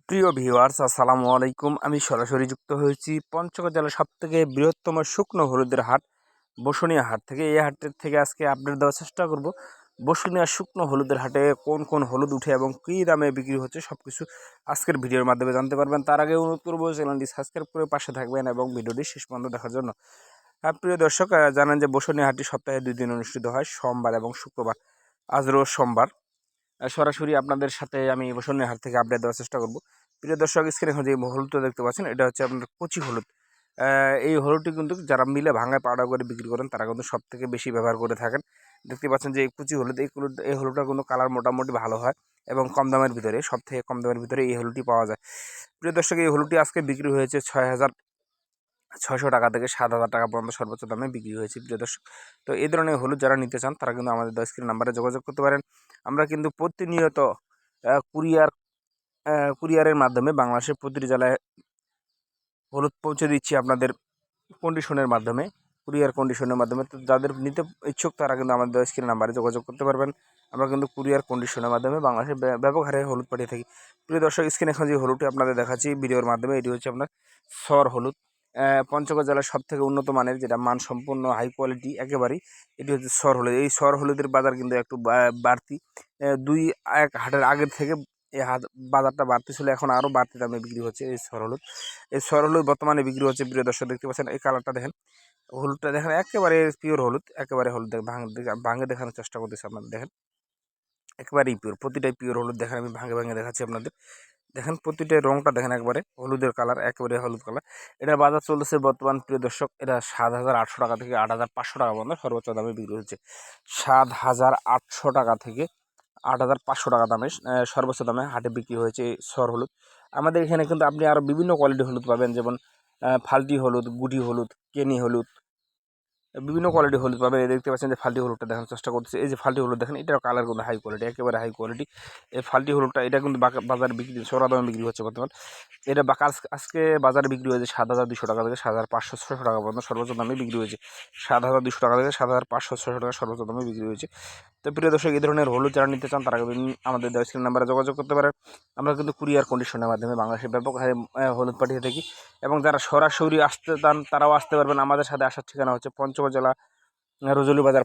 প্রিয় ভিউয়ার্স, আসসালামু আলাইকুম। আমি সরাসরি যুক্ত হয়েছি পঞ্চগড় জেলার সবথেকে বৃহত্তম শুকনো হলুদের হাট বসুনিয়া হাট থেকে। এই হাটের থেকে আজকে আপডেট দেওয়ার চেষ্টা করব। বসুনিয়া শুকনো হলুদের হাটে কোন কোন হলুদ উঠে এবং কী দামে বিক্রি হচ্ছে সব কিছু আজকের ভিডিওর মাধ্যমে জানতে পারবেন। তার আগে অনুরোধ করবো চ্যানেলটি সাবস্ক্রাইব করে পাশে থাকবেন এবং ভিডিওটি শেষ পর্যন্ত দেখার জন্য। প্রিয় দর্শক, জানেন যে বসুনিয়া হাটটি সপ্তাহে 2 দিন অনুষ্ঠিত হয়, সোমবার এবং শুক্রবার। আজ রোজ সোমবার। সরাসরি আপনাদের সাথে আমি বসুনিয়া হাট থেকে আপডেট দেওয়ার চেষ্টা করব। প্রিয় দর্শক, স্ক্রিনে এখন যে হলুদটা দেখতে পাচ্ছেন, এটা হচ্ছে আপনার কচি হলুদ। এই হলুদটি কিন্তু যারা মিলে ভাঙায় পাউডার করে বিক্রি করেন তারা কিন্তু সব থেকে বেশি ব্যবহার করে থাকেন। দেখতে পাচ্ছেন যে এই কুচি হলুদ, এই হলুদটা কিন্তু কালার মোটামুটি ভালো হয় এবং কম দামের ভিতরে, সব থেকে কম দামের ভিতরে এই হলুদটি পাওয়া যায়। প্রিয় দর্শক, এই হলুদটি আজকে বিক্রি হয়েছে 6,600 টাকা থেকে 7,000 টাকা পর্যন্ত সর্বোচ্চ দামে বিক্রি হয়েছে। প্রিয় দর্শক, তো এই ধরনের হলুদ যারা নিতে চান তারা কিন্তু আমাদের স্ক্রিন নাম্বারে যোগাযোগ করতে পারেন। আমরা কিন্তু প্রতিনিয়ত কুরিয়ারের মাধ্যমে বাংলাদেশের প্রতিটি জেলায় হলুদ পৌঁছে দিচ্ছি আপনাদের কন্ডিশনের মাধ্যমে, কুরিয়ার কন্ডিশনের মাধ্যমে। তো যাদের নিতে ইচ্ছুক তারা কিন্তু আমাদের স্ক্রিন নাম্বারে যোগাযোগ করতে পারবেন। আমরা কিন্তু কুরিয়ার কন্ডিশনের মাধ্যমে বাংলাদেশে ব্যাপক হারে হলুদ পাঠিয়ে থাকি। প্রিয় দর্শক, স্ক্রিনে এখন যে হলুদটি আপনাদের দেখাচ্ছি ভিডিওর মাধ্যমে, এটি হচ্ছে আপনার সর হলুদ। পঞ্চগড় জেলার সব থেকে উন্নত মানের, যেটা মানসম্পন্ন হাই কোয়ালিটি একেবারেই, এটি হচ্ছে সর হলুদ। এই সর হলুদের বাজার কিন্তু একটু বাড়তি। 2-1 হাটের আগের থেকে এই বাজারটা বাড়তি ছিল, এখন আরও বাড়তি দামে বিক্রি হচ্ছে এই সর হলুদ। এই সর হলুদ বর্তমানে বিক্রি হচ্ছে। প্রিয় দর্শক, দেখতে পাচ্ছেন এই কালারটা দেখেন, হলুদটা দেখেন একেবারে পিওর হলুদ, একেবারে হলুদ। ভাঙে দেখানোর চেষ্টা করতেছি আপনাদের, দেখেন একেবারেই পিওর, প্রতিটাই পিওর হলুদ। দেখেন আমি ভাঙে ভাঙে দেখাচ্ছি আপনাদের, দেখেন প্রতিটাই রঙটা দেখেন, একবারে হলুদের কালার, একেবারে হলুদ কালার। এটার বাজার চলতেছে বর্তমান প্রিয় দর্শক, এটা 7,800 টাকা থেকে 8,500 টাকা পর্যন্ত সর্বোচ্চ দামে বিক্রি হচ্ছে। 7,800 টাকা থেকে 8,500 টাকা দামে সর্বোচ্চ দামে হাটে বিক্রি হয়েছে এই সর হলুদ। আমাদের এখানে কিন্তু আপনি আরও বিভিন্ন কোয়ালিটির হলুদ পাবেন, যেমন ফাল্টি হলুদ, গুটি হলুদ, কেনি হলুদ, বিভিন্ন কোয়ালিটি হলুদ পাবেন। এই দেখতে পাচ্ছেন যে ফাল্টি হলুদটা দেখানোর চেষ্টা করতেছে। এই যে ফাল্টি হলুদ দেখেন, এটার কালার কিন্তু হাই কোয়ালিটি, একেবারে হাই কোয়ালিটি। এই ফাল্টি হলুদটা এটা কিন্তু বাজারে বিক্রি চড়া দামে বিক্রি হচ্ছে বর্তমান। এটা আজকে বাজারে বিক্রি হয়েছে 7,200 টাকা থেকে 7,500-600 টাকা পর্যন্ত সর্বোচ্চ দামে বিক্রি হয়েছে। 7,200 টাকা থেকে 7,500-600 টাকা সর্বোচ্চ দামে বিক্রি হয়েছে। তো প্রিয় দর্শক, এই ধরনের হলুদ যারা নিতে চান তারা কিন্তু আমাদের স্ক্রিন নাম্বারে যোগাযোগ করতে পারেন। আমরা কিন্তু কুরিয়ার কন্ডিশনের মাধ্যমে বাংলাদেশের ব্যাপক হারে হলুদ পাঠিয়ে থাকি। এবং যারা সরাসরি আসতে চান তারাও আসতে পারবেন। আমাদের সাথে আসার ঠিকানা হচ্ছে পঞ্চগড় জেলা রজলি বাজার।